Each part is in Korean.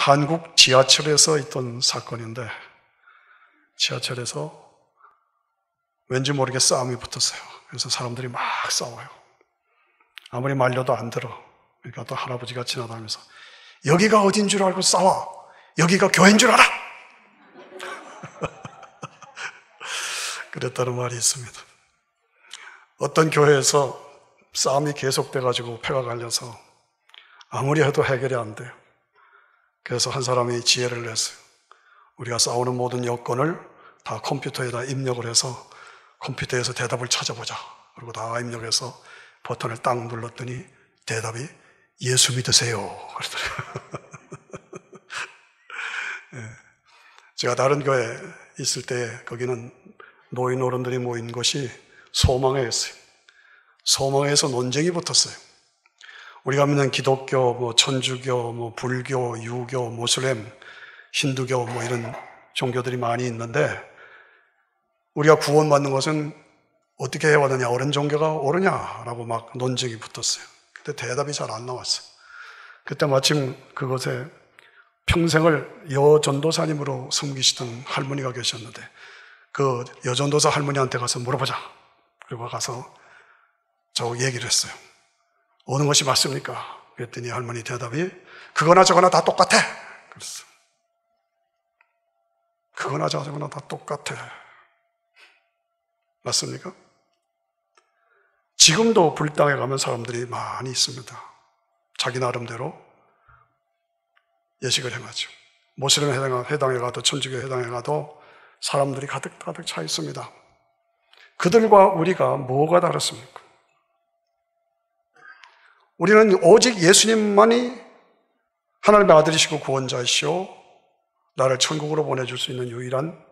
한국 지하철에서 있던 사건인데, 지하철에서 왠지 모르게 싸움이 붙었어요. 그래서 사람들이 막 싸워요. 아무리 말려도 안 들어. 그러니까 또 할아버지가 지나다니면서 여기가 어딘 줄 알고 싸워. 여기가 교회인 줄 알아. 그랬다는 말이 있습니다. 어떤 교회에서 싸움이 계속돼가지고 폐가 갈려서 아무리 해도 해결이 안 돼요. 그래서 한 사람이 지혜를 냈어요. 우리가 싸우는 모든 여건을 다 컴퓨터에다 입력을 해서 컴퓨터에서 대답을 찾아보자. 그리고 다 입력해서 버튼을 딱 눌렀더니 대답이 예수 믿으세요. 그러더라고요. 네. 제가 다른 교회에 있을 때 거기는 노인 어른들이 모인 것이 소망회였어요. 소망회에서 논쟁이 붙었어요. 우리가 믿는 기독교, 천주교, 불교, 유교, 모슬렘, 힌두교 이런 종교들이 많이 있는데 우리가 구원받는 것은 어떻게 해야 하느냐, 어느 종교가 옳으냐라고 막 논쟁이 붙었어요. 근데 대답이 잘 안 나왔어요. 그때 마침 그곳에 평생을 여전도사님으로 섬기시던 할머니가 계셨는데 그 여전도사 할머니한테 가서 물어보자. 그리고 가서 저 얘기를 했어요. 어느 것이 맞습니까? 그랬더니 할머니 대답이 그거나 저거나 다 똑같아. 그랬어. 그거나 저거나 다 똑같아. 맞습니까? 지금도 불당에 가면 사람들이 많이 있습니다. 자기 나름대로 예식을 행하죠. 모슬렘 회당에 가도 천주교 회당에 가도 사람들이 가득 차 있습니다. 그들과 우리가 뭐가 다릅니까? 우리는 오직 예수님만이 하나님의 아들이시고 구원자이시오 나를 천국으로 보내줄 수 있는 유일한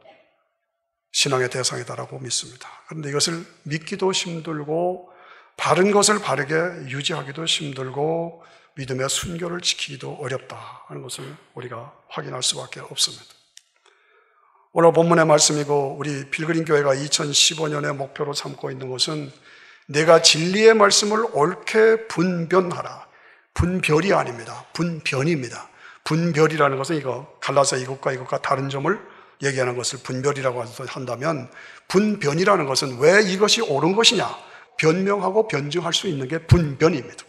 신앙의 대상이다라고 믿습니다. 그런데 이것을 믿기도 힘들고 바른 것을 바르게 유지하기도 힘들고 믿음의 순교를 지키기도 어렵다 하는 것을 우리가 확인할 수밖에 없습니다. 오늘 본문의 말씀이고 우리 필그림 교회가 2015년의 목표로 삼고 있는 것은 내가 진리의 말씀을 옳게 분별하라. 분별이 아닙니다. 분변입니다. 분별이라는 것은 이거 갈라서 이것과 다른 점을 얘기하는 것을 분별이라고 한다면 분변이라는 것은 왜 이것이 옳은 것이냐 변명하고 변증할 수 있는 게 분변입니다.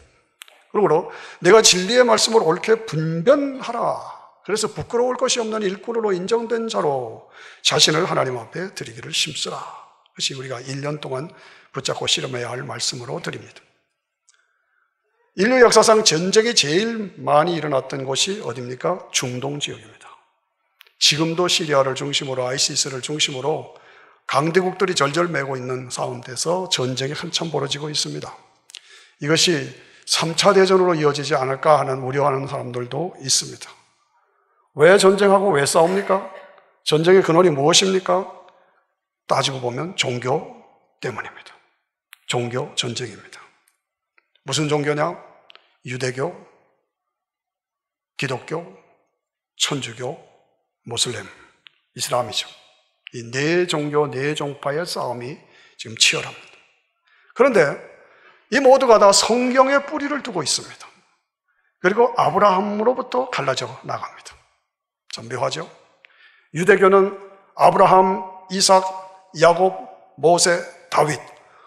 그러므로 내가 진리의 말씀을 옳게 분변하라. 그래서 부끄러울 것이 없는 일꾼으로 인정된 자로 자신을 하나님 앞에 드리기를 힘쓰라. 그것이 우리가 1년 동안 붙잡고 실험해야 할 말씀으로 드립니다. 인류 역사상 전쟁이 제일 많이 일어났던 곳이 어디입니까? 중동 지역입니다. 지금도 시리아를 중심으로 아이시스를 중심으로 강대국들이 절절매고 있는 가운데서 전쟁이 한참 벌어지고 있습니다. 이것이 3차 대전으로 이어지지 않을까 하는 우려하는 사람들도 있습니다. 왜 전쟁하고 왜 싸웁니까? 전쟁의 근원이 무엇입니까? 따지고 보면 종교 때문입니다. 종교 전쟁입니다. 무슨 종교냐? 유대교, 기독교, 천주교, 모슬렘, 이슬람이죠. 이 네 종교, 네 종파의 싸움이 지금 치열합니다. 그런데 이 모두가 다 성경의 뿌리를 두고 있습니다. 그리고 아브라함으로부터 갈라져 나갑니다. 참 묘하죠? 유대교는 아브라함, 이삭, 야곱, 모세, 다윗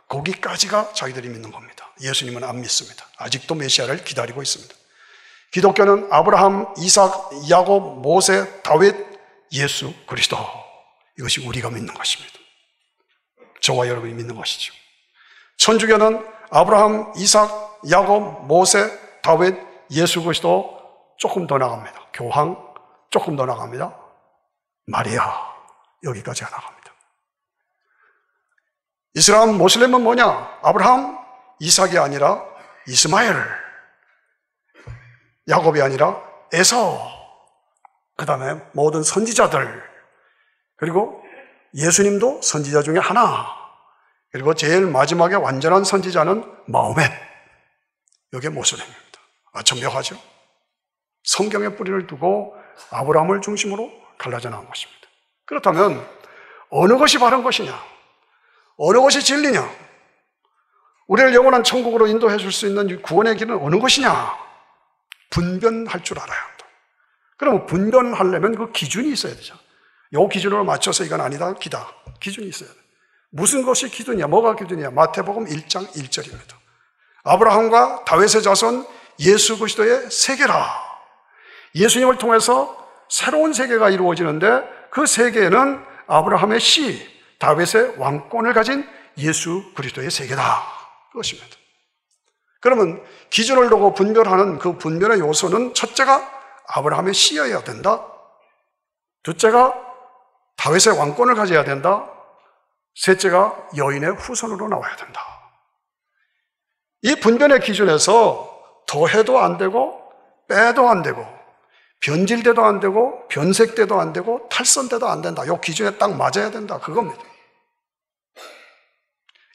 거기까지가 자기들이 믿는 겁니다. 예수님은 안 믿습니다. 아직도 메시아를 기다리고 있습니다. 기독교는 아브라함, 이삭, 야곱, 모세, 다윗, 예수 그리스도 이것이 우리가 믿는 것입니다. 저와 여러분이 믿는 것이죠. 천주교는 아브라함, 이삭, 야곱, 모세, 다윗, 예수 그리스도 조금 더 나갑니다. 교황 조금 더 나갑니다. 마리아 여기까지 나갑니다. 이슬람 모슬렘은 뭐냐? 아브라함, 이삭이 아니라 이스마엘, 야곱이 아니라 에서, 그 다음에 모든 선지자들, 그리고 예수님도 선지자 중에 하나, 그리고 제일 마지막에 완전한 선지자는 마호멧. 이게 모슬렘입니다. 참 묘하죠? 성경의 뿌리를 두고 아브라함을 중심으로 갈라져 나온 것입니다. 그렇다면 어느 것이 바른 것이냐? 어느 것이 진리냐? 우리를 영원한 천국으로 인도해 줄 수 있는 구원의 길은 어느 것이냐? 분별할 줄 알아야 한다. 그러면 분별하려면 그 기준이 있어야 되죠. 요 기준으로 맞춰서 이건 아니다, 기다. 기준이 있어야 돼. 무슨 것이 기준이야? 뭐가 기준이야? 마태복음 1장 1절입니다. 아브라함과 다윗의 자손 예수 그리스도의 세계라. 예수님을 통해서 새로운 세계가 이루어지는데 그 세계는 아브라함의 씨, 다윗의 왕권을 가진 예수 그리스도의 세계다. 그것입니다. 그러면 기준을 두고 분별하는 그 분별의 요소는 첫째가 아브라함의 씨여야 된다. 둘째가 다윗의 왕권을 가져야 된다. 셋째가 여인의 후손으로 나와야 된다. 이 분별의 기준에서 더해도 안 되고 빼도 안 되고 변질돼도 안 되고 변색돼도 안 되고 탈선돼도 안 된다. 이 기준에 딱 맞아야 된다. 그겁니다.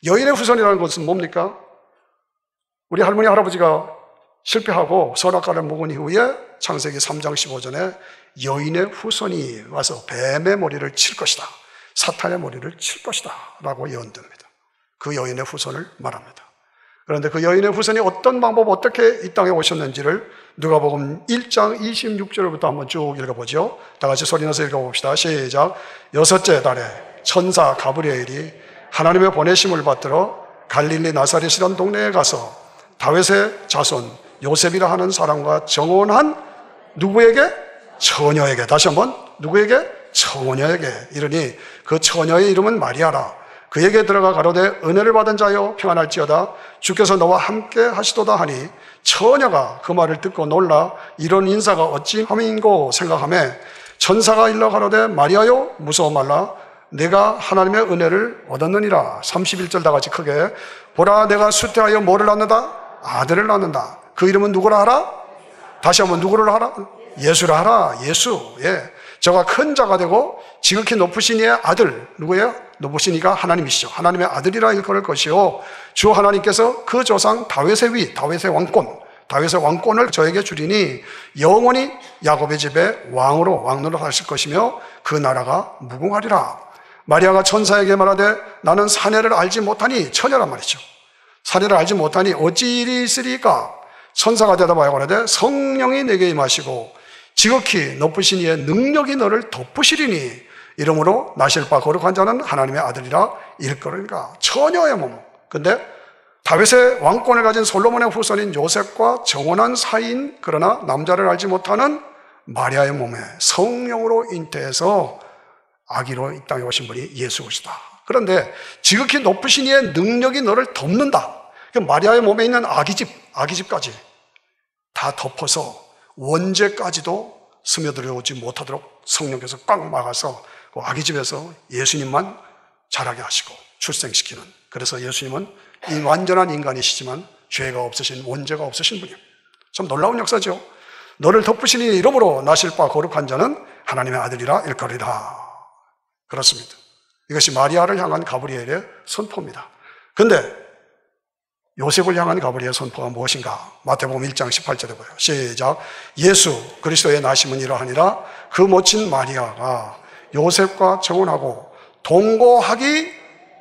여인의 후손이라는 것은 뭡니까? 우리 할머니 할아버지가 실패하고 선악과를 먹은 이후에 창세기 3장 15절에 여인의 후손이 와서 뱀의 머리를 칠 것이다. 사탄의 머리를 칠 것이다. 라고 예언됩니다. 그 여인의 후손을 말합니다. 그런데 그 여인의 후손이 어떤 방법, 어떻게 이 땅에 오셨는지를 누가복음 1장 26절부터 한번 쭉 읽어보죠. 다 같이 소리내서 읽어봅시다. 시작. 여섯째 달에 천사 가브리엘이 하나님의 보내심을 받들어 갈릴리 나사렛이라는 동네에 가서 다윗의 자손 요셉이라 하는 사람과 정혼한 누구에게? 처녀에게. 다시 한번 누구에게? 처녀에게 이르니 그 처녀의 이름은 마리아라. 그에게 들어가 가로되 은혜를 받은 자여 평안할지어다. 주께서 너와 함께 하시도다 하니 처녀가 그 말을 듣고 놀라 이런 인사가 어찌 함인고 생각하며 천사가 일러 가로되 마리아여 무서워 말라. 내가 하나님의 은혜를 얻었느니라. 31절 다 같이 크게. 보라 내가 수태하여 뭐를 낳는다? 아들을 낳는다. 그 이름은 누구라 하라? 다시 한번 누구를 하라? 예수라 하라. 예수. 예. 저가 큰 자가 되고 지극히 높으신 이의 아들. 누구예요? 높으신 이가 하나님이시죠. 하나님의 아들이라 일컬을 것이요 주 하나님께서 그 조상 다윗의 위, 다윗의 왕권을 저에게 주리니 영원히 야곱의 집에 왕으로 하실 것이며 그 나라가 무궁하리라. 마리아가 천사에게 말하되 나는 사내를 알지 못하니, 처녀란 말이죠. 사내를 알지 못하니 어찌 일이 있으리까? 천사가 대답하여 가로되 성령이 내게 임하시고 지극히 높으신 이의 능력이 너를 덮으시리니 이러므로 나실 바 거룩한 자는 하나님의 아들이라 일컬으리라. 처녀의 몸. 근데 다윗의 왕권을 가진 솔로몬의 후손인 요셉과 정혼한 사이인 그러나 남자를 알지 못하는 마리아의 몸에 성령으로 잉태해서 아기로 이 땅에 오신 분이 예수시다. 그런데 지극히 높으신 이의 능력이 너를 덮는다. 마리아의 몸에 있는 아기집까지 다 덮어서 원죄까지도 스며들어오지 못하도록 성령께서 꽉 막아서 그 아기집에서 예수님만 자라게 하시고 출생시키는. 그래서 예수님은 이 완전한 인간이시지만 죄가 없으신, 원죄가 없으신 분이에요. 참 놀라운 역사죠. 너를 덮으시니 이름으로 나실 바 거룩한 자는 하나님의 아들이라 일컬으리라. 그렇습니다. 이것이 마리아를 향한 가브리엘의 선포입니다. 근데 요셉을 향한 가브리엘의 선포가 무엇인가? 마태복음 1장 18절에 보여요. 시작. 예수 그리스도의 나심은 이러하니라. 그 모친 마리아가 요셉과 정혼하고 동거하기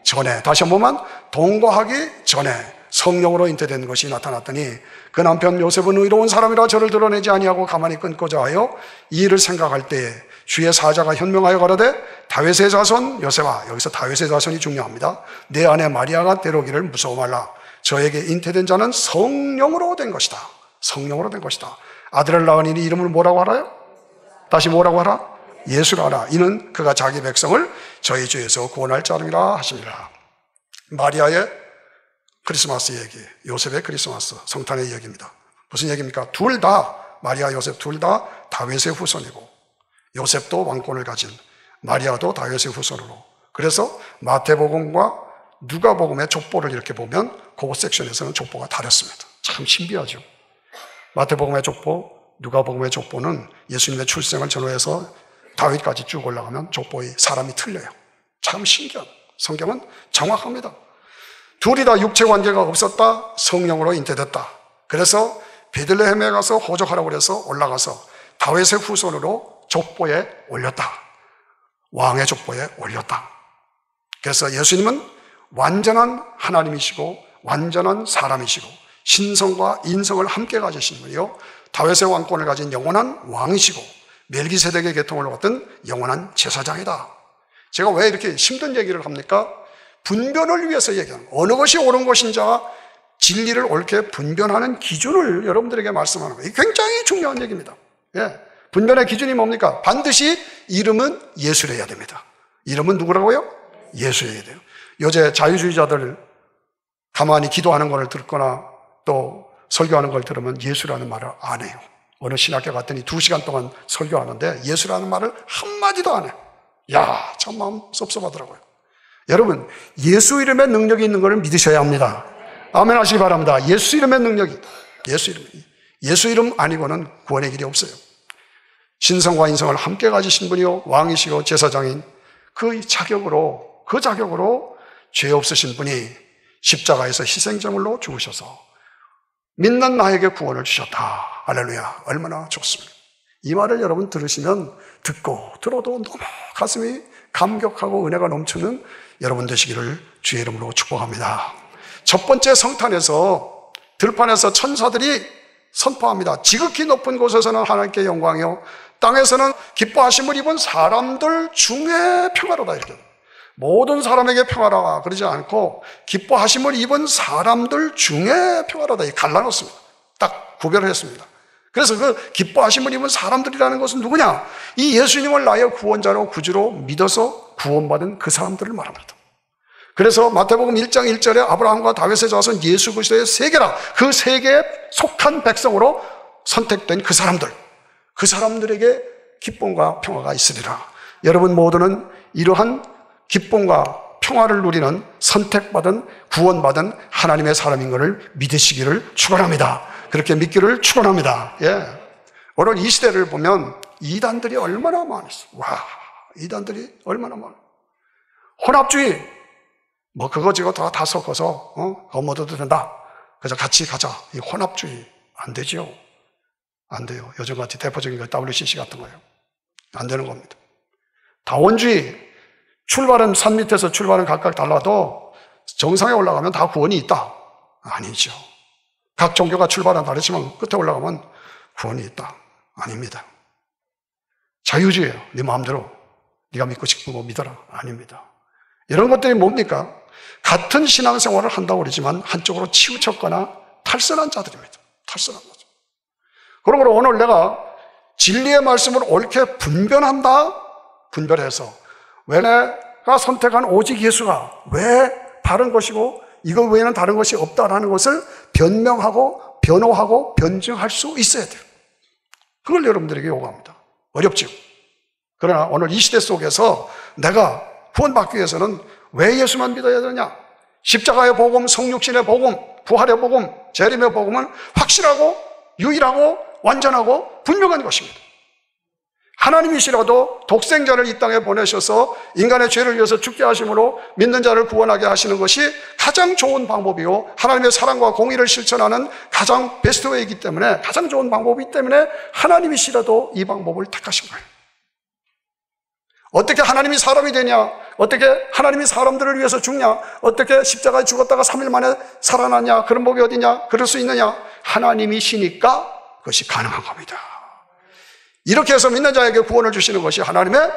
전에, 다시 한 번만, 동거하기 전에 성령으로 잉태된 것이 나타났더니 그 남편 요셉은 의로운 사람이라 저를 드러내지 아니하고 가만히 끊고자 하여 이 일을 생각할 때에 주의 사자가 현명하여 가로되 다윗의 자손 요셉아, 여기서 다윗의 자손이 중요합니다. 내 아내 마리아가 데려오기를 무서워 말라. 저에게 잉태된 자는 성령으로 된 것이다. 성령으로 된 것이다. 아들을 낳으니 이름을 뭐라고 알아요? 다시 뭐라고 하라? 예수라 하라. 이는 그가 자기 백성을 저희 죄에서 구원할 자름이라 하시니라. 마리아의 크리스마스 얘기, 요셉의 크리스마스, 성탄의 얘기입니다. 무슨 얘기입니까? 둘 다, 마리아, 요셉 둘 다 다윗의 후손이고 요셉도 왕권을 가진, 마리아도 다윗의 후손으로. 그래서 마태복음과 누가복음의 족보를 이렇게 보면 그 섹션에서는 족보가 다릅니다. 참 신비하죠. 마태복음의 족보, 누가복음의 족보는 예수님의 출생을 전후해서 다윗까지 쭉 올라가면 족보의 사람이 틀려요. 참 신기한, 성경은 정확합니다. 둘이 다 육체 관계가 없었다. 성령으로 잉태됐다. 그래서 베들레헴에 가서 호적하라고 그래서 올라가서 다윗의 후손으로 족보에 올렸다. 왕의 족보에 올렸다. 그래서 예수님은 완전한 하나님이시고 완전한 사람이시고 신성과 인성을 함께 가지신 분이요, 다윗의 왕권을 가진 영원한 왕이시고 멜기세덱의 계통을 받은 영원한 제사장이다. 제가 왜 이렇게 힘든 얘기를 합니까? 분별을 위해서 얘기하는, 어느 것이 옳은 것인지와 진리를 옳게 분별하는 기준을 여러분들에게 말씀하는 거예요. 굉장히 중요한 얘기입니다. 예. 분별의 기준이 뭡니까? 반드시 이름은 예수여야 됩니다. 이름은 누구라고요? 예수여야 돼요. 요새 자유주의자들 가만히 기도하는 걸 듣거나 또 설교하는 걸 들으면 예수라는 말을 안 해요. 어느 신학교 갔더니 2시간 동안 설교하는데 예수라는 말을 한마디도 안 해요. 야, 참 마음 섭섭하더라고요. 여러분, 예수 이름의 능력이 있는 것을 믿으셔야 합니다. 아멘 하시기 바랍니다. 예수 이름의 능력이 있다. 예수 이름 아니고는 구원의 길이 없어요. 신성과 인성을 함께 가지신 분이요, 왕이시고 제사장인 그 자격으로 죄 없으신 분이 십자가에서 희생제물로 죽으셔서 믿는 나에게 구원을 주셨다. 할렐루야. 얼마나 좋습니다. 이 말을 여러분 들으시면 듣고 들어도 너무 가슴이 감격하고 은혜가 넘치는 여러분 되시기를 주의 이름으로 축복합니다. 첫 번째 성탄에서 들판에서 천사들이 선포합니다. 지극히 높은 곳에서는 하나님께 영광이요, 땅에서는 기뻐하심을 입은 사람들 중에 평화로다. 이렇게 모든 사람에게 평화라 그러지 않고 기뻐하심을 입은 사람들 중에 평화로다. 갈라놓습니다. 딱 구별을 했습니다. 그래서 그 기뻐하심을 입은 사람들이라는 것은 누구냐? 이 예수님을 나의 구원자로 구주로 믿어서 구원받은 그 사람들을 말합니다. 그래서 마태복음 1장 1절에 아브라함과 다윗의 자손 예수 그리스도의 세계라, 그 세계에 속한 백성으로 선택된 그 사람들에게 기쁨과 평화가 있으리라. 여러분 모두는 이러한 기쁨과 평화를 누리는 선택받은 구원받은 하나님의 사람인 것을 믿으시기를 축원합니다. 그렇게 믿기를 축원합니다. 예. 오늘 이 시대를 보면 이단들이 얼마나 많았어. 와, 이단들이 얼마나 많아. 혼합주의, 뭐 그거 저거 다 섞어서 그거 먹어도 된다. 그래서 같이 가자. 이 혼합주의 안 되죠. 안 돼요. 요즘같이 대표적인 거 WCC 같은 거예요. 안 되는 겁니다. 다원주의, 출발은 산 밑에서 출발은 각각 달라도 정상에 올라가면 다 구원이 있다. 아니죠. 각 종교가 출발은 다르지만 끝에 올라가면 구원이 있다. 아닙니다. 자유주의예요. 네 마음대로 네가 믿고 싶은 거 믿어라. 아닙니다. 이런 것들이 뭡니까? 같은 신앙생활을 한다고 그러지만 한쪽으로 치우쳤거나 탈선한 자들입니다. 탈선한 거죠. 그러므로 오늘 내가 진리의 말씀을 옳게 분별해서 왜 내가 선택한 오직 예수가 왜 바른 것이고 이거 외에는 다른 것이 없다라는 것을 변명하고 변호하고 변증할 수 있어야 돼요. 그걸 여러분들에게 요구합니다. 어렵죠. 그러나 오늘 이 시대 속에서 내가 구원받기 위해서는 왜 예수만 믿어야 되냐? 십자가의 복음, 성육신의 복음, 부활의 복음, 재림의 복음은 확실하고 유일하고 완전하고 분명한 것입니다. 하나님이시라도 독생자를 이 땅에 보내셔서 인간의 죄를 위해서 죽게 하심으로 믿는 자를 구원하게 하시는 것이 가장 좋은 방법이요, 하나님의 사랑과 공의를 실천하는 가장 베스트 웨이이기 때문에, 가장 좋은 방법이기 때문에 하나님이시라도 이 방법을 택하신 거예요. 어떻게 하나님이 사람이 되냐? 어떻게 하나님이 사람들을 위해서 죽냐? 어떻게 십자가에 죽었다가 3일 만에 살아났냐? 그런 법이 어디냐? 그럴 수 있느냐? 하나님이시니까 그것이 가능한 겁니다. 이렇게 해서 믿는 자에게 구원을 주시는 것이 하나님의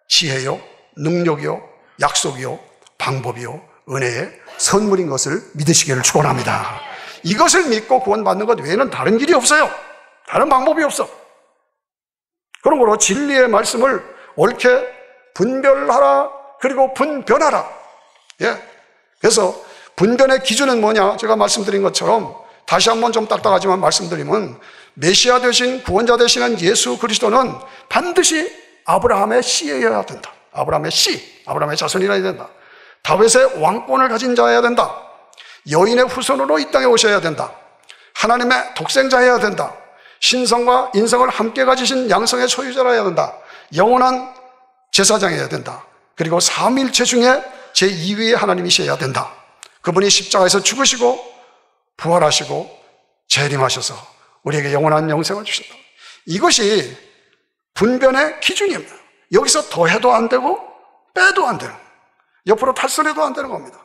지혜요, 능력이요, 약속이요, 방법이요, 은혜의 선물인 것을 믿으시기를 축원합니다. 이것을 믿고 구원받는 것 외에는 다른 길이 없어요. 다른 방법이 없어. 그러므로 진리의 말씀을 옳게 분별하라, 그리고 분변하라. 예. 그래서 분변의 기준은 뭐냐? 제가 말씀드린 것처럼 다시 한번 좀 딱딱하지만 말씀드리면, 메시아 되신 구원자 되시는 예수 그리스도는 반드시 아브라함의 씨여야 된다. 아브라함의 씨, 아브라함의 자손이라야 된다. 다윗의 왕권을 가진 자여야 된다. 여인의 후손으로 이 땅에 오셔야 된다. 하나님의 독생자여야 된다. 신성과 인성을 함께 가지신 양성의 소유자라야 된다. 영원한 제사장이어야 된다. 그리고 삼위일체 중에 제2위의 하나님이셔야 된다. 그분이 십자가에서 죽으시고 부활하시고 재림하셔서 우리에게 영원한 영생을 주셨다. 이것이 분변의 기준입니다. 여기서 더해도 안 되고 빼도 안 되는, 옆으로 탈선해도 안 되는 겁니다.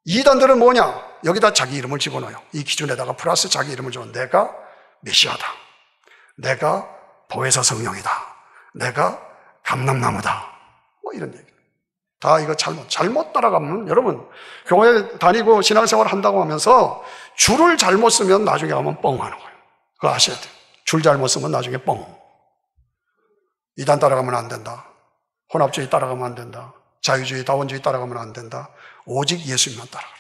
이단들은 뭐냐? 여기다 자기 이름을 집어넣어요. 이 기준에다가 플러스 자기 이름을 집어넣어요. 내가 메시아다, 내가 보혜사 성령이다. 내가 감람나무다. 뭐 이런 얘기. 다 이거 잘못 따라가면, 여러분, 교회 다니고 신앙생활 한다고 하면서 줄을 잘못 쓰면 나중에 가면 뻥 하는 거예요. 그거 아셔야 돼요. 줄 잘못 쓰면 나중에 뻥. 이단 따라가면 안 된다. 혼합주의 따라가면 안 된다. 자유주의, 다원주의 따라가면 안 된다. 오직 예수님만 따라가라.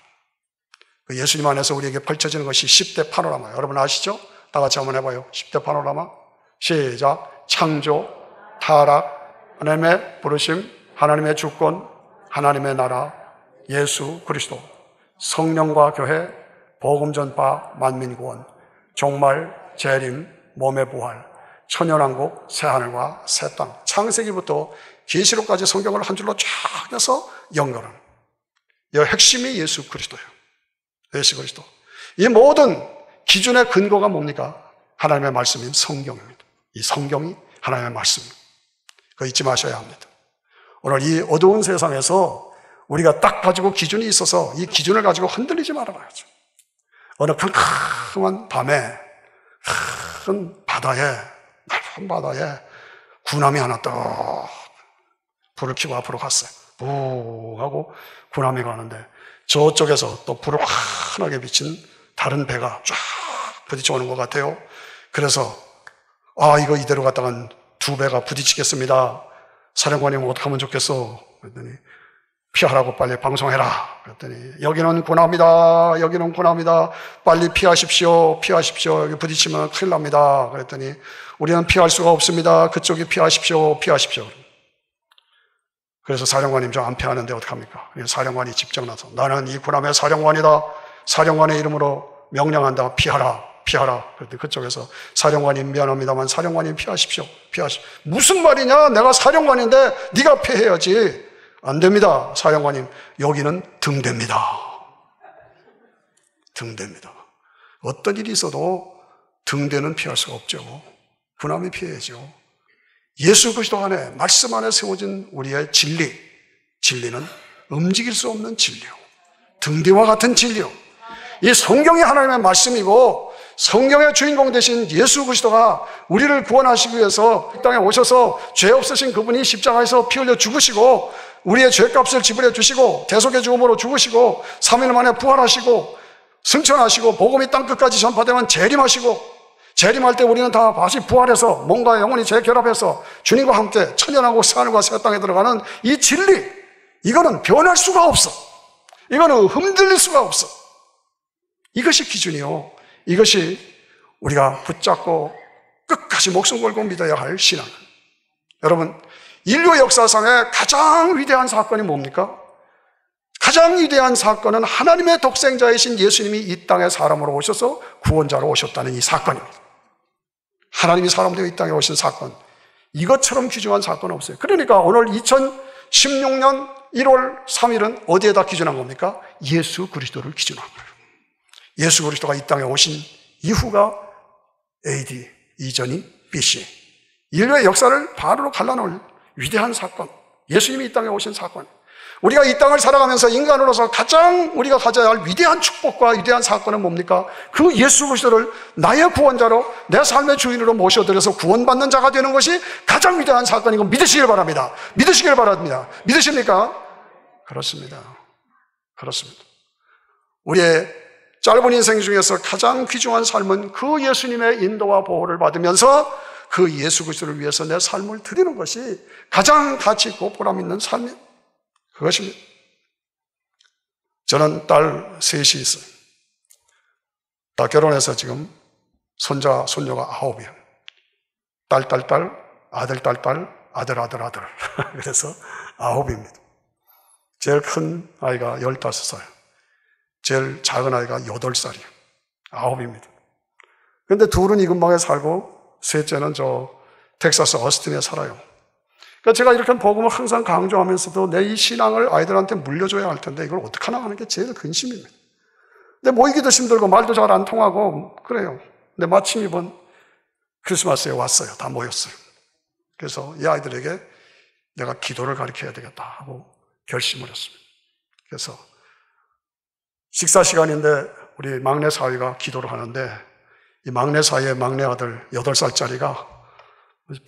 그 예수님 안에서 우리에게 펼쳐지는 것이 10대 파노라마. 여러분 아시죠? 다 같이 한번 해봐요. 10대 파노라마. 시작. 창조, 타락, 하나님의 부르심, 하나님의 주권, 하나님의 나라, 예수 그리스도, 성령과 교회, 복음 전파, 만민 구원, 종말, 재림, 몸의 부활, 천연왕국, 새하늘과 새 땅. 창세기부터 계시록까지 성경을 한 줄로 쫙 해서 연결하는. 이 핵심이 예수 그리스도예요. 예수 그리스도. 이 모든 기준의 근거가 뭡니까? 하나님의 말씀인 성경입니다. 이 성경이 하나님의 말씀입니다. 그거 잊지 마셔야 합니다. 오늘 이 어두운 세상에서 우리가 딱 가지고 기준이 있어서 이 기준을 가지고 흔들리지 말아봐야죠. 어느 캄캄한 밤에 큰 바다에, 넓은 바다에 군함이 하나 떡 불을 켜고 앞으로 갔어요. 부 하고 군함이 가는데 저쪽에서 또 불을 환하게 비친 다른 배가 쫙 부딪혀 오는 것 같아요. 그래서 이거 이대로 갔다간 두 배가 부딪히겠습니다. 사령관님 어떻게 하면 좋겠어? 그랬더니 피하라고 빨리 방송해라. 그랬더니 여기는 군함이다. 여기는 군함이다. 빨리 피하십시오. 피하십시오. 여기 부딪히면 큰일 납니다. 그랬더니 우리는 피할 수가 없습니다. 그쪽이 피하십시오. 피하십시오. 그래서 사령관님 저 안 피하는데 어떡합니까? 사령관이 직접 나서 나는 이 군함의 사령관이다. 사령관의 이름으로 명령한다. 피하라. 피하라. 그랬더니 그쪽에서 사령관님 미안합니다만 사령관님 피하십시오. 피하십시오. 무슨 말이냐? 내가 사령관인데 네가 피해야지. 안 됩니다. 사령관님 여기는 등대입니다. 등대입니다. 어떤 일이 있어도 등대는 피할 수가 없죠. 군함이 피해야죠. 예수 그리스도 안에 말씀 안에 세워진 우리의 진리, 진리는 움직일 수 없는 진리요. 등대와 같은 진리요. 이 성경이 하나님의 말씀이고 성경의 주인공 되신 예수 그리스도가 우리를 구원하시기 위해서 이 땅에 오셔서 죄 없으신 그분이 십자가에서 피 흘려 죽으시고 우리의 죄값을 지불해 주시고 대속의 죽음으로 죽으시고 3일 만에 부활하시고 승천하시고 복음이 땅끝까지 전파되면 재림하시고 재림할 때 우리는 다 다시 부활해서 몸과 영혼이 재결합해서 주님과 함께 천연하고 새하늘과 새 땅에 들어가는 이 진리, 이거는 변할 수가 없어. 이거는 흔들릴 수가 없어. 이것이 기준이요. 이것이 우리가 붙잡고 끝까지 목숨 걸고 믿어야 할 신앙. 여러분, 인류 역사상의 가장 위대한 사건이 뭡니까? 가장 위대한 사건은 하나님의 독생자이신 예수님이 이 땅에 사람으로 오셔서 구원자로 오셨다는 이 사건입니다. 하나님이 사람 되어 이 땅에 오신 사건. 이것처럼 귀중한 사건은 없어요. 그러니까 오늘 2016년 1월 3일은 어디에다 기준한 겁니까? 예수 그리스도를 기준한 거예요. 예수 그리스도가 이 땅에 오신 이후가 AD, 이전이 BC. 인류의 역사를 반으로 갈라놓을 위대한 사건. 예수님이 이 땅에 오신 사건. 우리가 이 땅을 살아가면서 인간으로서 가장 우리가 가져야 할 위대한 축복과 위대한 사건은 뭡니까? 그 예수 그리스도를 나의 구원자로 내 삶의 주인으로 모셔드려서 구원받는 자가 되는 것이 가장 위대한 사건이고 믿으시길 바랍니다. 믿으시길 바랍니다. 믿으십니까? 그렇습니다. 그렇습니다. 우리의 짧은 인생 중에서 가장 귀중한 삶은 그 예수님의 인도와 보호를 받으면서 그 예수 그리스도를 위해서 내 삶을 드리는 것이 가장 가치 있고 보람 있는 삶입니다. 그것입니다. 저는 딸 셋이 있어요. 다 결혼해서 지금 손자, 손녀가 9이에요. 딸, 아들, 아들. 그래서 9입니다. 제일 큰 아이가 15살. 제일 작은 아이가 8살이에요. 9입니다. 그런데 둘은 이 근방에 살고 셋째는 저 텍사스 어스틴에 살아요. 그러니까 제가 이렇게 복음을 항상 강조하면서도 내 이 신앙을 아이들한테 물려줘야 할 텐데 이걸 어떡하나 하는 게 제일 근심입니다. 근데 모이기도 힘들고 말도 잘 안 통하고 그래요. 근데 마침 이번 크리스마스에 왔어요. 다 모였어요. 그래서 이 아이들에게 내가 기도를 가르쳐야 되겠다 하고 결심을 했습니다. 그래서 식사 시간인데 우리 막내 사위가 기도를 하는데 이 막내 사위의 막내 아들 8살짜리가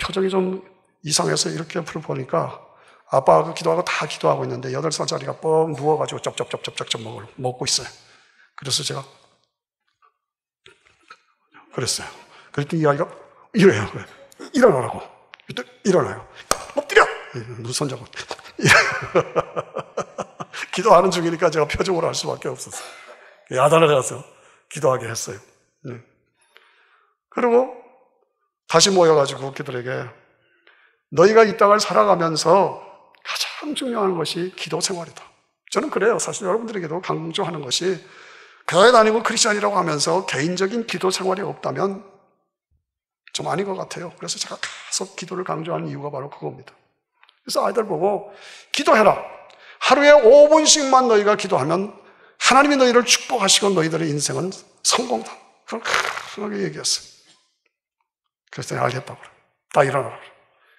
표정이 좀 이상해서 이렇게 옆을 보니까 아빠가 기도하고 다 기도하고 있는데 8살짜리가 뻥 누워가지고 쩝쩝쩝쩝쩝 먹고 있어요. 그래서 제가 그랬어요. 그랬더니 이 아이가 이래요. 일어나라고. 일어나요. 엎드려! 눈 손잡고. 기도하는 중이니까 제가 표정으로 할 수밖에 없었어요. 야단을 해서 기도하게 했어요. 네. 그리고 다시 모여가지고 그들에게 너희가 이 땅을 살아가면서 가장 중요한 것이 기도 생활이다. 저는 그래요. 사실 여러분들에게도 강조하는 것이 교회 다니고 크리스찬이라고 하면서 개인적인 기도 생활이 없다면 좀 아닌 것 같아요. 그래서 제가 계속 기도를 강조하는 이유가 바로 그겁니다. 그래서 아이들 보고 기도해라. 하루에 5분씩만 너희가 기도하면 하나님이 너희를 축복하시고 너희들의 인생은 성공다. 그걸 크게 얘기했어요. 그랬더니 알겠다고 그래. 다 일어나라.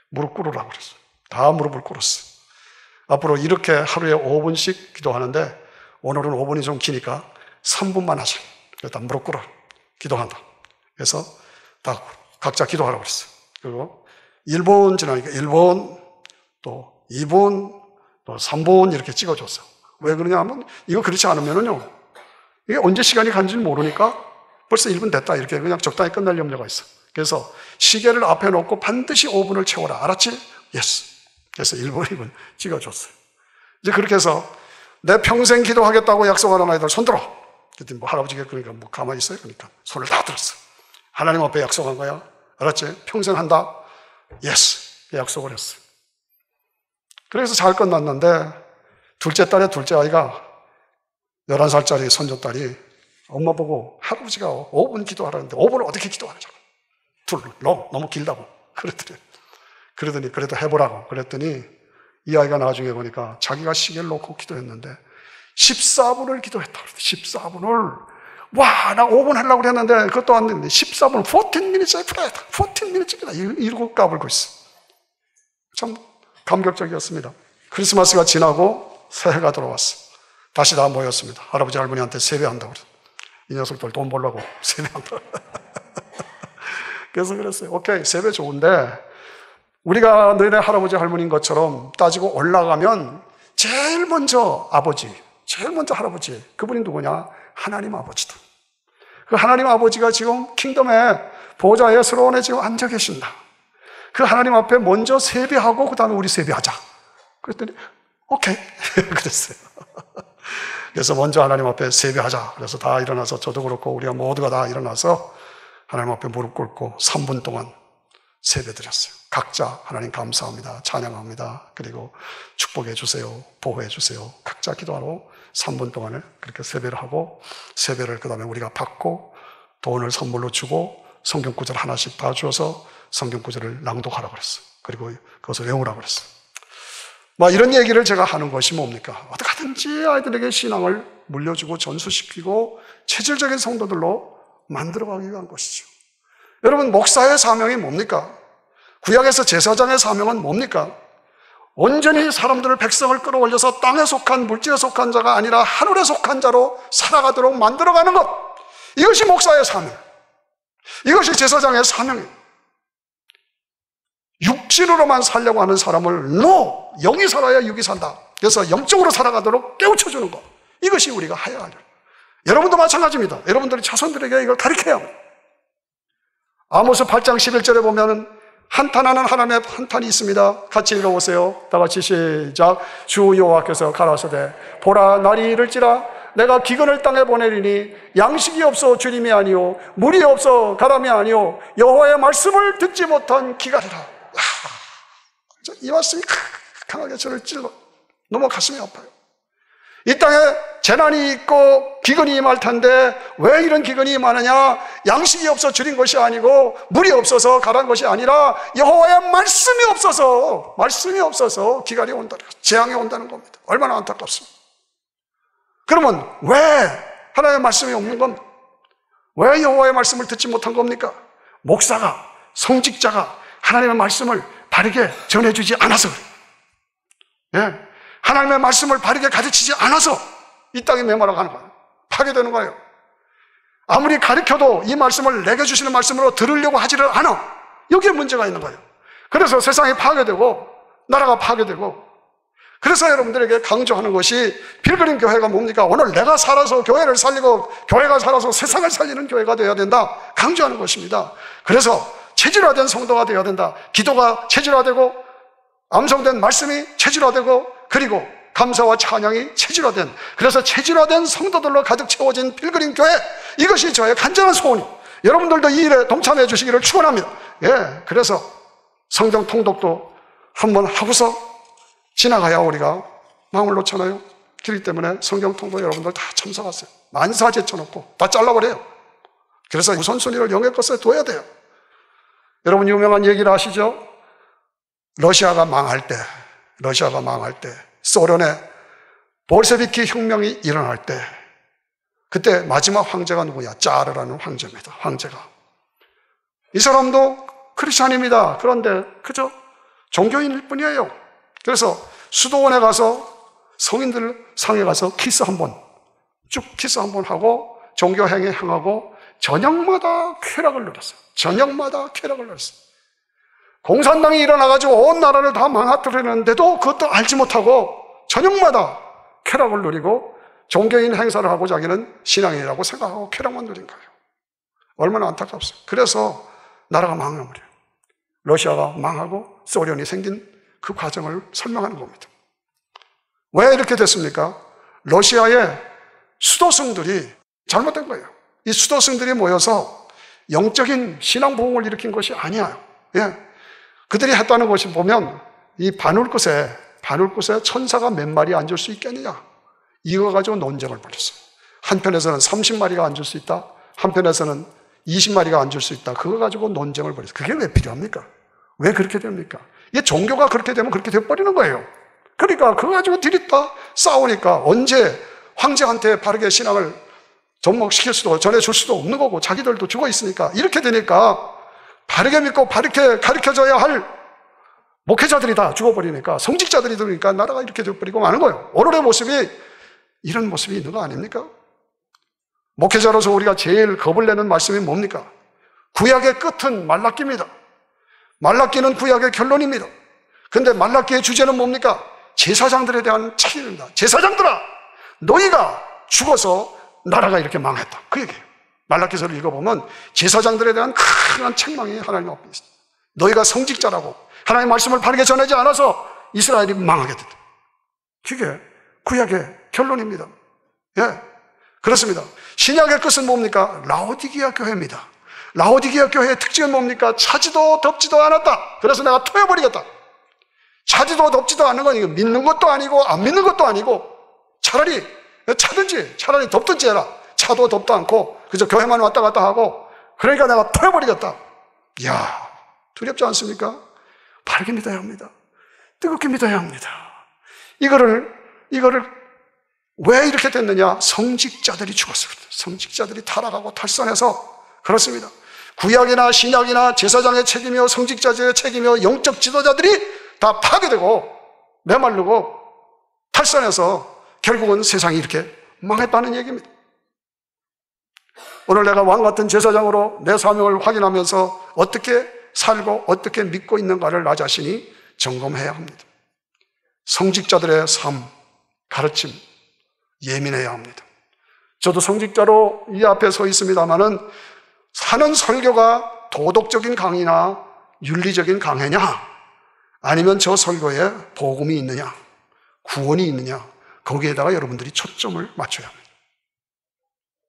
무릎 꿇으라고 그랬어요. 다 무릎을 꿇었어요. 앞으로 이렇게 하루에 5분씩 기도하는데 오늘은 5분이 좀 기니까 3분만 하자. 그래서 무릎 꿇어. 기도한다. 그래서 다 각자 기도하라고 그랬어요. 그리고 1분 지나니까 1분, 또 2분, 또 3분 이렇게 찍어줬어요. 왜 그러냐 하면 이거 그렇지 않으면은요, 이게 언제 시간이 간지 모르니까 벌써 1분 됐다. 이렇게 그냥 적당히 끝날 염려가 있어. 그래서 시계를 앞에 놓고 반드시 5분을 채워라. 알았지? 예스. 그래서 1분 찍어줬어요. 이제 그렇게 해서 내 평생 기도하겠다고 약속하는 아이들 손 들어. 그랬더니 뭐 할아버지가 그러니까 뭐 가만히 있어요. 그러니까 손을 다 들었어. 하나님 앞에 약속한 거야. 알았지? 평생 한다. 예스. 약속을 했어요. 그래서 잘 끝났는데 둘째 딸의 둘째 아이가 11살짜리 손녀딸이 엄마 보고 할아버지가 5분 기도하라는데 5분을 어떻게 기도하냐고. 너무 길다고. 그러더니 그래도 해보라고. 그랬더니 이 아이가 나중에 보니까 자기가 시계를 놓고 기도했는데 14분을 기도했다. 14분을 와, 나 5분 하려고 그랬는데 그것도 안 됐는데 14분, 14 minutes I prayed. 14 minutes 이러고 까불고 있어. 참 감격적이었습니다. 크리스마스가 지나고 새해가 들어왔어. 다시 다 모였습니다. 할아버지 할머니한테 세배한다고 그랬어. 이 녀석들 돈 벌려고 세배한다. 그래서 그랬어요. 오케이, 세배 좋은데 우리가 너희네 할아버지 할머니인 것처럼 따지고 올라가면 제일 먼저 아버지, 제일 먼저 할아버지, 그분이 누구냐? 하나님 아버지다. 그 하나님 아버지가 지금 킹덤의 보좌의 스로원에 지금 앉아 계신다. 그 하나님 앞에 먼저 세배하고 그 다음에 우리 세배하자. 그랬더니 오케이 그랬어요. 그래서 먼저 하나님 앞에 세배하자. 그래서 다 일어나서 저도 그렇고 우리가 모두가 다 일어나서 하나님 앞에 무릎 꿇고 3분 동안 세배 드렸어요. 각자 하나님 감사합니다. 찬양합니다. 그리고 축복해 주세요. 보호해 주세요. 각자 기도하러 3분 동안을 그렇게 세배를 하고 세배를 그 다음에 우리가 받고 돈을 선물로 주고 성경 구절 하나씩 다 주어서 성경 구절을 낭독하라고 그랬어요. 그리고 그것을 외우라고 그랬어요. 뭐 이런 얘기를 제가 하는 것이 뭡니까? 어떻게 하든지 아이들에게 신앙을 물려주고 전수시키고 체질적인 성도들로 만들어가기 위한 것이죠. 여러분, 목사의 사명이 뭡니까? 구약에서 제사장의 사명은 뭡니까? 온전히 사람들을, 백성을 끌어올려서 땅에 속한, 물질에 속한 자가 아니라 하늘에 속한 자로 살아가도록 만들어가는 것. 이것이 목사의 사명. 이것이 제사장의 사명이에요. 육신으로만 살려고 하는 사람을 영이 살아야 육이 산다. 그래서 영적으로 살아가도록 깨우쳐주는 것. 이것이 우리가 해야 할 일. 여러분도 마찬가지입니다. 여러분들이 자손들에게 이걸 가르쳐야 합니다. 아모스 8장 11절에 보면 한탄하는 하나님의 한탄이 있습니다. 같이 읽어보세요. 다 같이 시작. 주 여호와께서 가라사대 보라 날이 이를지라 내가 기근을 땅에 보내리니 양식이 없어 주림이 아니요 물이 없어 가람이 아니요 여호와의 말씀을 듣지 못한 기갈이라. 이 말씀이 강하게 저를 찔러 너무 가슴이 아파요. 이 땅에 재난이 있고 기근이 임할 텐데 왜 이런 기근이 임하느냐? 양식이 없어 줄인 것이 아니고 물이 없어서 가란 것이 아니라 여호와의 말씀이 없어서 기갈이 온다는 것, 재앙이 온다는 겁니다. 얼마나 안타깝습니까? 그러면 왜 하나님의 말씀이 없는 겁니까? 왜 여호와의 말씀을 듣지 못한 겁니까? 목사가, 성직자가 하나님의 말씀을 바르게 전해주지 않아서 그래요. 예. 하나님의 말씀을 바르게 가르치지 않아서 이 땅에 메말라가는 거예요. 파괴되는 거예요. 아무리 가르쳐도 이 말씀을 내게 주시는 말씀으로 들으려고 하지를 않아. 여기에 문제가 있는 거예요. 그래서 세상이 파괴되고 나라가 파괴되고, 그래서 여러분들에게 강조하는 것이 빌그림 교회가 뭡니까? 오늘 내가 살아서 교회를 살리고 교회가 살아서 세상을 살리는 교회가 되어야 된다, 강조하는 것입니다. 그래서 체질화된 성도가 되어야 된다. 기도가 체질화되고 암송된 말씀이 체질화되고 그리고 감사와 찬양이 체질화된, 그래서 체질화된 성도들로 가득 채워진 빌그림 교회, 이것이 저의 간절한 소원이에요. 여러분들도 이 일에 동참해 주시기를 축원합니다. 예, 그래서 성경 통독도 한번 하고서 지나가야 우리가 마음을 놓잖아요. 그렇기 때문에 성경 통독 여러분들 다 참석하세요. 만사 제쳐놓고 다 잘라버려요. 그래서 우선순위를 영의 것에 둬야 돼요. 여러분 유명한 얘기를 아시죠? 러시아가 망할 때 소련의 볼셰비키 혁명이 일어날 때, 그때 마지막 황제가 누구야? 짜르라는 황제입니다. 황제가. 이 사람도 크리스찬입니다. 그런데 그저 종교인일 뿐이에요. 그래서 수도원에 가서 성인들 상에 가서 키스 한번 하고 종교행위 행하고 저녁마다 쾌락을 누렸어요. 공산당이 일어나가지고 온 나라를 다 망가뜨리는데도 그것도 알지 못하고 저녁마다 쾌락을 누리고 종교인 행사를 하고 자기는 신앙인이라고 생각하고 쾌락만 누린 거예요. 얼마나 안타깝어요. 그래서 나라가 망해버려요. 러시아가 망하고 소련이 생긴 그 과정을 설명하는 겁니다. 왜 이렇게 됐습니까? 러시아의 수도승들이 잘못된 거예요. 이 수도승들이 모여서 영적인 신앙보응을 일으킨 것이 아니에요. 예. 그들이 했다는 것이 보면 이 바늘꽃에 천사가 몇 마리 앉을 수 있겠느냐, 이거 가지고 논쟁을 벌였어요. 한편에서는 30마리가 앉을 수 있다, 한편에서는 20마리가 앉을 수 있다. 그거 가지고 논쟁을 벌였어요. 그게 왜 필요합니까? 왜 그렇게 됩니까? 이게 종교가 그렇게 되면 그렇게 돼버리는 거예요. 그러니까 그거 가지고 들이다 싸우니까 언제 황제한테 바르게 신앙을 접목시킬 수도, 전해줄 수도 없는 거고 자기들도 죽어 있으니까, 이렇게 되니까 바르게 믿고 바르게 가르쳐줘야 할 목회자들이 다 죽어버리니까, 성직자들이 들으니까 나라가 이렇게 되어버리고 마는 거예요. 오늘의 모습이 이런 모습이 있는 거 아닙니까? 목회자로서 우리가 제일 겁을 내는 말씀이 뭡니까? 구약의 끝은 말라기입니다. 말라기는 구약의 결론입니다. 근데 말라기의 주제는 뭡니까? 제사장들에 대한 책임입니다. 제사장들아, 너희가 죽어서 나라가 이렇게 망했다, 그 얘기예요. 말라기서를 읽어보면 제사장들에 대한 큰 책망이 하나님 앞에 있습니다. 너희가 성직자라고 하나님의 말씀을 바르게 전하지 않아서 이스라엘이 망하게 됐다. 그게 구약의 결론입니다. 예, 그렇습니다. 신약의 끝은 뭡니까? 라오디게아 교회입니다. 라오디게아 교회의 특징은 뭡니까? 차지도 덥지도 않았다. 그래서 내가 토해버리겠다. 차지도 덥지도 않은 건 이거 믿는 것도 아니고 안 믿는 것도 아니고, 차라리 덥든지 해라. 차도 덥도 않고 그저 교회만 왔다 갔다 하고, 그러니까 내가 토해버리겠다. 이야, 두렵지 않습니까? 바르게 믿어야 합니다. 뜨겁게 믿어야 합니다. 이거를 왜 이렇게 됐느냐? 성직자들이 죽었습니다. 성직자들이 타락하고 탈선해서 그렇습니다. 구약이나 신약이나 제사장의 책임이요, 성직자의 책임이요, 영적 지도자들이 다 파괴되고 메마르고 탈선해서 결국은 세상이 이렇게 망했다는 얘기입니다. 오늘 내가 왕같은 제사장으로 내 사명을 확인하면서 어떻게 살고 어떻게 믿고 있는가를 나 자신이 점검해야 합니다. 성직자들의 삶, 가르침, 예민해야 합니다. 저도 성직자로 이 앞에 서 있습니다마는 하는 설교가 도덕적인 강의나 윤리적인 강해냐, 아니면 저 설교에 복음이 있느냐, 구원이 있느냐, 거기에다가 여러분들이 초점을 맞춰야 합니다.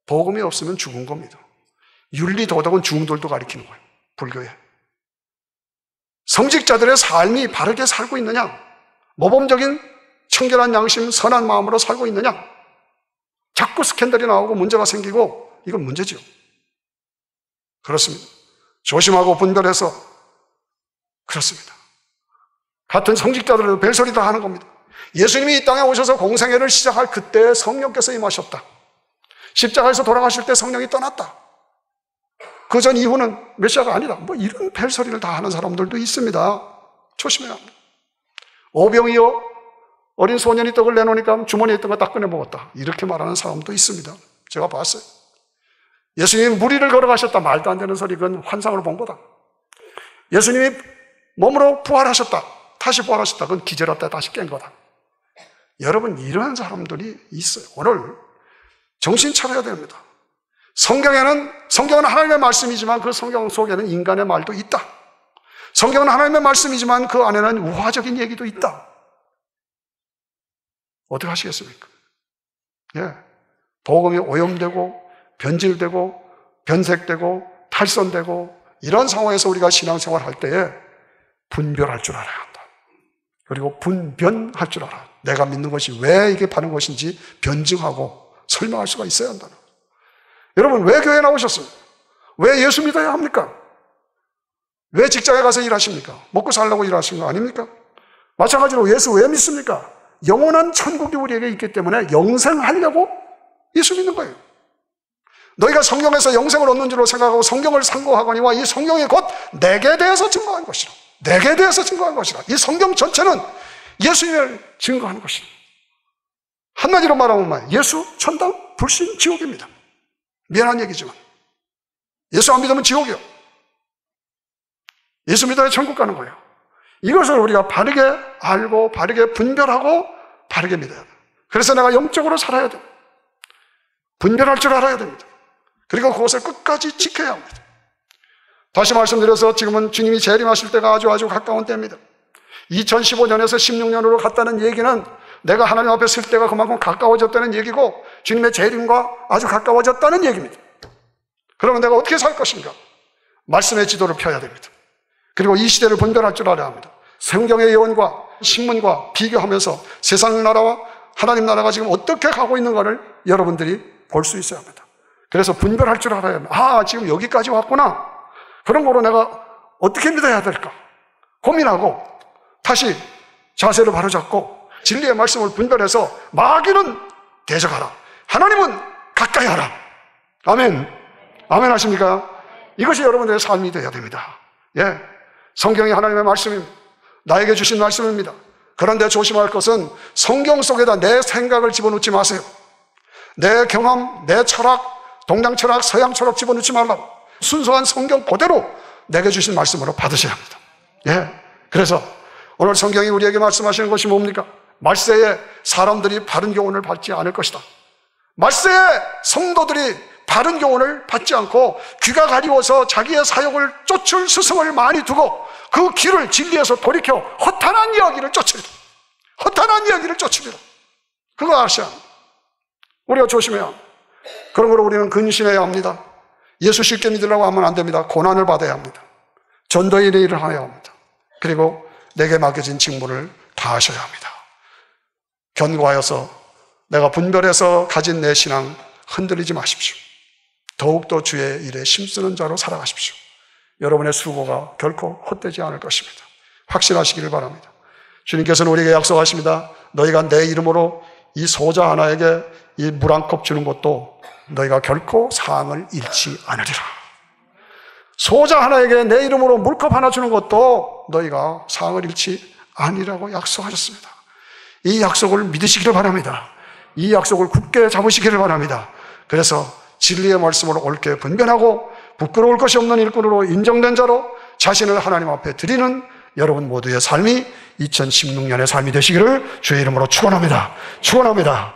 복음이 없으면 죽은 겁니다. 윤리 도덕은 중들도 가리키는 거예요, 불교에. 성직자들의 삶이 바르게 살고 있느냐, 모범적인 청결한 양심, 선한 마음으로 살고 있느냐, 자꾸 스캔들이 나오고 문제가 생기고, 이건 문제죠. 그렇습니다. 조심하고 분별해서, 그렇습니다. 같은 성직자들도 별소리 다 하는 겁니다. 예수님이 이 땅에 오셔서 공생애를 시작할 그때 성령께서 임하셨다. 십자가에서 돌아가실 때 성령이 떠났다. 그 전 이후는 메시아가 아니다. 뭐 이런 별소리를 다 하는 사람들도 있습니다. 조심해야 합니다. 오병이어 어린 소년이 떡을 내놓으니까 주머니에 있던 거 딱 꺼내 먹었다, 이렇게 말하는 사람도 있습니다. 제가 봤어요. 예수님이 무리를 걸어가셨다, 말도 안 되는 소리, 그건 환상으로 본 거다. 예수님이 몸으로 부활하셨다. 다시 부활하셨다. 그건 기절했다 다시 깬 거다. 여러분, 이런 사람들이 있어요. 오늘 정신 차려야 됩니다. 성경은 하나님의 말씀이지만 그 성경 속에는 인간의 말도 있다. 성경은 하나님의 말씀이지만 그 안에는 우화적인 얘기도 있다. 어떻게 하시겠습니까? 예. 복음이 오염되고 변질되고 변색되고 탈선되고 이런 상황에서 우리가 신앙생활 할 때에 분별할 줄 알아야 한다. 그리고 분변할 줄 알아. 내가 믿는 것이 왜 이게 바른 것인지 변증하고 설명할 수가 있어야 한다. 여러분, 왜 교회에 나오셨습니까? 왜 예수 믿어야 합니까? 왜 직장에 가서 일하십니까? 먹고 살려고 일하시는 거 아닙니까? 마찬가지로 예수 왜 믿습니까? 영원한 천국이 우리에게 있기 때문에 영생하려고 예수 믿는 거예요. 너희가 성경에서 영생을 얻는 줄로 생각하고 성경을 상고하거니와 이 성경이 곧 내게 대해서 증거한 것이라. 내게 대해서 증거한 것이라. 이 성경 전체는 예수님을 증거하는 것이라. 한마디로 말하면 예수 천당 불신 지옥입니다. 미안한 얘기지만 예수 안 믿으면 지옥이요. 예수 믿어야 천국 가는 거예요. 이것을 우리가 바르게 알고 바르게 분별하고 바르게 믿어야 돼요. 그래서 내가 영적으로 살아야 돼요. 분별할 줄 알아야 됩니다. 그리고 그것을 끝까지 지켜야 합니다. 다시 말씀드려서 지금은 주님이 재림하실 때가 아주 가까운 때입니다. 2015년에서 16년으로 갔다는 얘기는 내가 하나님 앞에 설 때가 그만큼 가까워졌다는 얘기고 주님의 재림과 아주 가까워졌다는 얘기입니다. 그러면 내가 어떻게 살 것인가? 말씀의 지도를 펴야 됩니다. 그리고 이 시대를 분별할 줄 알아야 합니다. 성경의 예언과 신문과 비교하면서 세상 나라와 하나님 나라가 지금 어떻게 가고 있는가를 여러분들이 볼 수 있어야 합니다. 그래서 분별할 줄 알아야 합니다. 아, 지금 여기까지 왔구나. 그런 거로 내가 어떻게 믿어야 될까? 고민하고 다시 자세를 바로잡고 진리의 말씀을 분별해서 마귀는 대적하라. 하나님은 가까이 하라. 아멘. 아멘 하십니까? 이것이 여러분들의 삶이 되어야 됩니다. 예. 성경이 하나님의 말씀입니다. 나에게 주신 말씀입니다. 그런데 조심할 것은 성경 속에다 내 생각을 집어넣지 마세요. 내 경험, 내 철학, 동양 철학, 서양 철학 집어넣지 말라고. 순수한 성경 그대로 내게 주신 말씀으로 받으셔야 합니다. 예. 그래서 오늘 성경이 우리에게 말씀하시는 것이 뭡니까? 말세에 사람들이 바른 교훈을 받지 않을 것이다. 말세에 성도들이 바른 교훈을 받지 않고 귀가 가리워서 자기의 사욕을 쫓을 스승을 많이 두고 그 길을 진리에서 돌이켜 허탄한 이야기를 쫓으리라. 허탄한 이야기를 쫓으리라. 그거 아셔야 합니다. 우리가 조심해야 합니다. 그런 거로 우리는 근신해야 합니다. 예수 쉽게 믿으려고 하면 안 됩니다. 고난을 받아야 합니다. 전도의 일을 해야 합니다. 그리고 내게 맡겨진 직무를 다하셔야 합니다. 견고하여서 내가 분별해서 가진 내 신앙 흔들리지 마십시오. 더욱더 주의 일에 힘쓰는 자로 살아가십시오. 여러분의 수고가 결코 헛되지 않을 것입니다. 확신하시기를 바랍니다. 주님께서는 우리에게 약속하십니다. 너희가 내 이름으로 이 소자 하나에게 이 물 한 컵 주는 것도 너희가 결코 상을 잃지 않으리라. 소자 하나에게 내 이름으로 물컵 하나 주는 것도 너희가 상을 잃지 않으리라고 약속하셨습니다. 이 약속을 믿으시기를 바랍니다. 이 약속을 굳게 잡으시기를 바랍니다. 그래서 진리의 말씀으로 옳게 분별하고 부끄러울 것이 없는 일꾼으로 인정된 자로 자신을 하나님 앞에 드리는 여러분 모두의 삶이 2016년의 삶이 되시기를 주의 이름으로 축원합니다. 축원합니다.